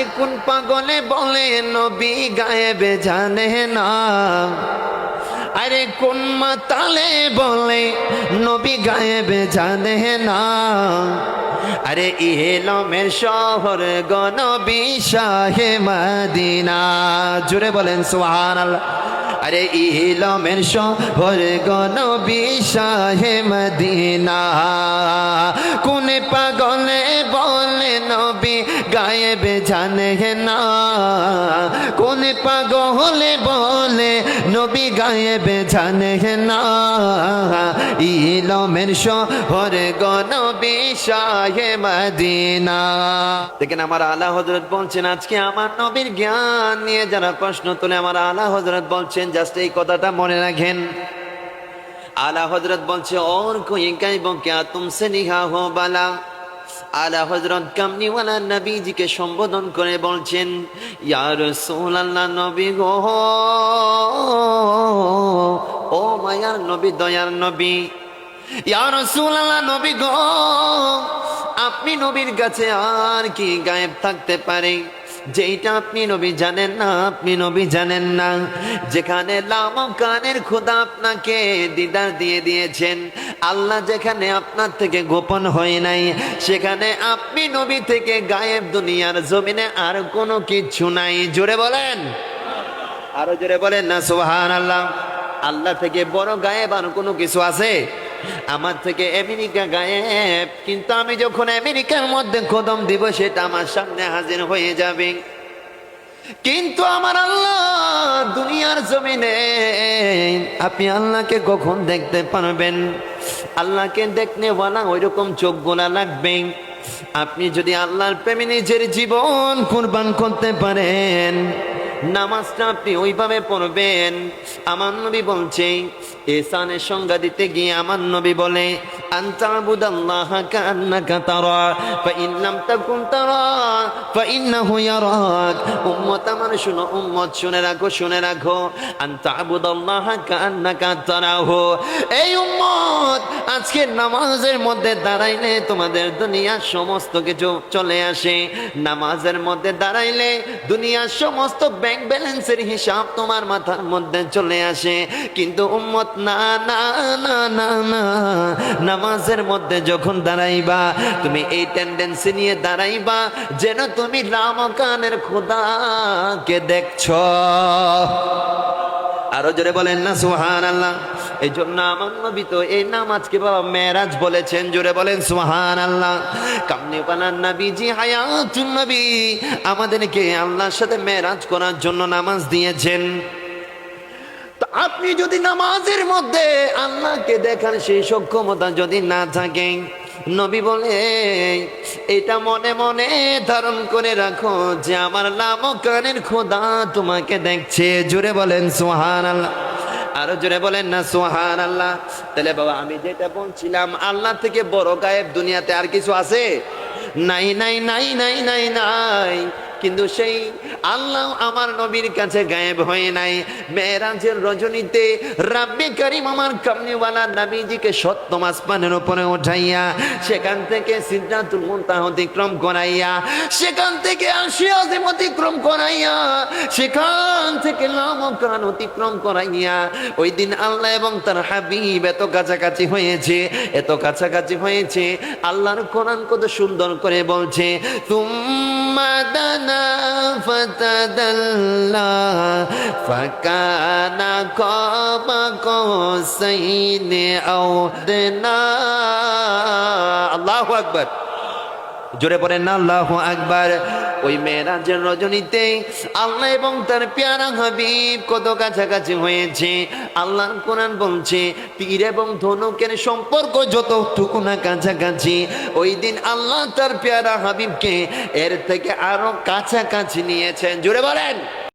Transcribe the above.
আরে কোন পাগলে বলে নবী গায়েব জানে না, আরে কোন মাতালে বলে নবী গায়েব জানে না, আরে ইহলমের শহর গো নবী শাহে মদিনা। জুড়ে বলেন সুবহানাল্লাহ। আরে ইহলমের শহর গো নবী শাহে মদিনা। কোন পাগলে বলে নবী গায়েব জানে না, কোন পাগলে বলে নবী গায়েব জানে না, ইলমের শহর গো নবী শাহে মদিনা। দেখেন আমার আলা হযরত বলছেন, আজকে আমার নবীর জ্ঞান নিয়ে যারা প্রশ্ন তোলে, আমার আলা হযরত বলছেন জাস্ট এই কথাটা মনে রাখেন। আলা হযরত বলছে और कोई गायबों क्या तुमसे निहा हो बाला। আলা হযরত কামনিওয়ালা নবীজিকে সম্বোধন করে বলছেন, ইয়া রাসূলুল্লাহ নবী গো, ও মায়ার নবী, দয়ার নবী, ইয়া রাসূলুল্লাহ নবী গো, আপনি নবীর কাছে আর কি গায়েব থাকতে পারে যেটা আপনি নবী জানেন না, আপনি নবী জানেন না। যেখানে লামকানের খোদা আপনাকে দিদার দিয়ে দিয়েছেন, আল্লাহ যেখানে আপনার থেকে গোপন হয় নাই, সেখানে আপনি নবী থেকে গায়েব দুনিয়ার জমিনে আর কোনো কিছু নাই। জোরে বলেন, আরো জোরে বলেন না সুবহানাল্লাহ। আল্লাহ থেকে বড় গায়েব আর কোনো কিছু আছে? আমার থেকে আমেরিকা গায়েব, কিন্তু আমি যখন আমেরিকার মধ্যে কদম দিব সেটা আমার সামনে হাজির হয়ে যাবে। কিন্তু আমার আল্লাহ দুনিয়ার জমিনে আপনি আল্লাহকে কখন দেখতে পারবেন? আল্লাহকে দেখতে ওয়ালা ওই রকম চোখ গোলা লাগবে। আপনি যদি আল্লাহর প্রেমে নিজের জীবন কুরবান করতে পারেন, নামাজটা আপনি ওইভাবে পড়বেন। আমার নবী বলছে, ইহসানের সংজ্ঞা দিতে গিয়ে আমার নবী বলে, আনতাবুদাল্লাহা কান্নাকা তারা ফাইন লাম তাকুন তারা ফাইন্নাহু ইয়ারাক। উম্মত আমার শুনো, উম্মত শুনে রাখো, শুনে রাখো, আনতাবুদাল্লাহা কান্নাকা তারাহু। এই উম্মত, আজকে নামাজের মধ্যে দাঁড়াইলে তোমাদের দুনিয়ার সমস্ত কিছু চলে আসে। নামাজের মধ্যে দাঁড়াইলে দুনিয়ার সমস্ত ব্যাংক ব্যালেন্সের হিসাব তোমার মাথার মধ্যে চলে আসে। কিন্তু উম্মত না না না না না, নামাজের মধ্যে যখন দাঁড়াইবা তুমি এই টেন্ডেন্সি নিয়ে দাঁড়াইবা যেন তুমি লামকানের খোদাকে দেখছো। আরো জোরে বলেন না সুবহানাল্লাহ। এই জন্য আমার নবী তো এই নামাজকে বাবা মেরাজ বলেছেন। জোরে বলেন সুবহানাল্লাহ। কামলিওয়ালা নবীজি হায়াতুন নবী আমাদেরকে আল্লাহর সাথে মেরাজ করার জন্য নামাজ দিয়েছেন। তো আপনি যদি নামাজের মধ্যে আল্লাহকে দেখার সেই সক্ষমতা যদি না থাকে, নবী বলে এটা মনে মনে ধারণ করে রাখো যে আমার লামকানের খোদা তোমাকে দেখছে। জোরে বলেন সুবহানাল্লাহ। আরো জোরে বলেন না সুবহানাল্লাহ। তাহলে বাবা আমি যেটা বলছিলাম, আল্লাহ থেকে বড় গায়েব দুনিয়াতে আর কিছু আছে? নাই নাই নাই নাই নাই নাই। কিন্তু সেই আল্লাহ আমার নবীর কাছে গায়েব হয়ে নাই। মেরাজের রজনীতে রাব্বে কারীম আমার কামলিওয়ালা নবীজিকে সপ্তম আসমানের উপরে উঠাইয়া সেখান থেকে সিদরাতুল মুনতাহা অতিক্রম করাইয়া, সেখান থেকে আরশে আযম অতিক্রম করাইয়া, সেখান থেকে লামকান অতিক্রম করাইয়া ওই দিন আল্লাহ এবং তার হাবিব এত কাছাকাছি হয়েছে, এত কাছাকাছি হয়েছে। আল্লাহর কোরআন কত সুন্দর করে বলছে, তুম্মা দানা فتدلى فكان قاب قوسين أو أدنى। আল্লাহু আকবার। জোরে পড়েন না আল্লাহু আকবার। ওই মেরাজের রজনীতে আল্লাহ এবং তার পেয়ারা হাবিব কত কাছাকাছি হয়েছে। আল্লাহর কোরআন বলছে তীর এবং ধনুকের সম্পর্ক যতটুকু না কাছাকাছি, ওই দিন আল্লাহ তার পেয়ারা হাবিবকে এর থেকে আরো কাছাকাছি নিয়েছেন। জোরে বলেন।